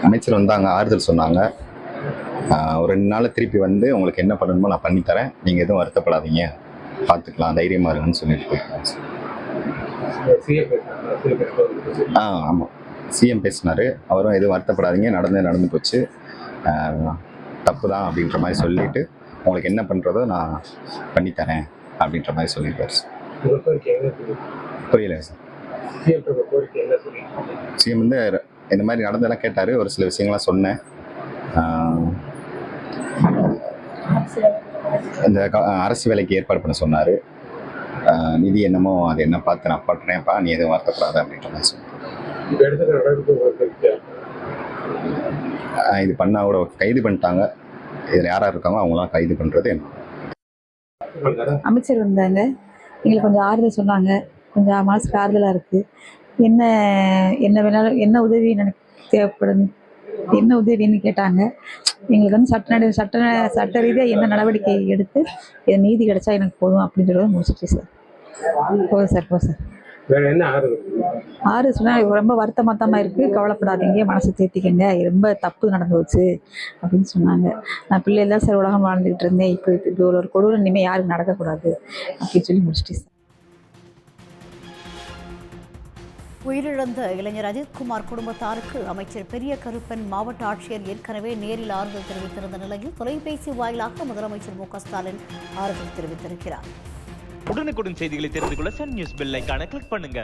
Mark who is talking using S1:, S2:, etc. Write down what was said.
S1: அமைச்சர் வந்தாங்க, ஆறுதல் சொன்னாங்க. ஒரு 2 நாள் திருப்பி வந்து உங்களுக்கு என்ன பண்ணணுமோ நான் பண்ணித்தரேன், நீங்கள் எதுவும் வருத்தப்படாதீங்க, பார்த்துக்கலாம், தைரியமாக இருங்கன்னு சொல்லிட்டு போயிருக்காங்க சார். ஆமாம், சிஎம் பேசினார். அவரும் எதுவும் வருத்தப்படாதீங்க, நடந்து போச்சு, தப்பு தான் அப்படின்ற மாதிரி சொல்லிட்டு உங்களுக்கு என்ன பண்ணுறதோ நான் பண்ணித்தரேன் அப்படின்ற மாதிரி சொல்லியிருக்காரு சார். புரியல சார். சிஎம் வந்து இந்த மாதிரி நடந்தெல்லாம் கேட்டார், ஒரு சில விஷயங்கள்லாம் சொன்னேன். இந்த அரசு வேலைக்கு ஏற்பாடு பண்ண சொன்னார். நிதி என்னமோ அது என்ன பார்த்து நான் பண்ணுறேன்ப்பா, நீ எதுவும் வருத்தப்படாத அப்படின்ற மாதிரி சொன்னேன். இது பண்ணால் கூட கைது பண்ணிட்டாங்க. இதில் யாராக இருக்காங்களோ அவங்களாம் கைது பண்ணுறது என்ன.
S2: அமைச்சர் வந்தாங்க, எங்களுக்கு கொஞ்சம் ஆறுதல் சொன்னாங்க, கொஞ்சம் மனசுக்கு ஆறுதலாக இருக்குது. என்ன என்ன வேணாலும், என்ன உதவி எனக்கு தேவைப்படும், என்ன உதவின்னு கேட்டாங்க. எங்களுக்கு வந்து சட்ட ரீதியாக என்ன நடவடிக்கை எடுத்து இது நீதி கிடைச்சா எனக்கு போதும் அப்படின்றத முடிச்சிட்டு சார். போதும் சார். ஆறு சொன்னால் ரொம்ப வருத்தமாக இருக்குது, கவலைப்படாதீங்க, மனசை தேர்த்திக்கங்க, ரொம்ப தப்பு நடந்துச்சு அப்படின்னு சொன்னாங்க. நான் பிள்ளைகள் தான் சார் உலகம் வாழ்ந்துக்கிட்டு இருந்தேன், இப்படி ஒரு கொடூரம் இனிமேல் யாருக்கு நடக்கக்கூடாது அப்படின்னு சொல்லி முடிச்சிட்டு சார்.
S3: உயிரிழந்த இளைஞர் அஜித்குமார் குடும்பத்தாருக்கு அமைச்சர் பெரிய கருப்பன் மாவட்ட ஆட்சியர் ஏற்கனவே நேரில் ஆறுதல் தெரிவித்திருந்த நிலையில் தொலைபேசி வாயிலாக முதலமைச்சர் மு.க.ஸ்டாலின் ஆறுதல் தெரிவித்திருக்கிறார்.
S4: உடனுக்குடன் செய்திகளை தெரிந்து கொள்ள சன் நியூஸ் பெல் ஐகானை கிளிக் பண்ணுங்க.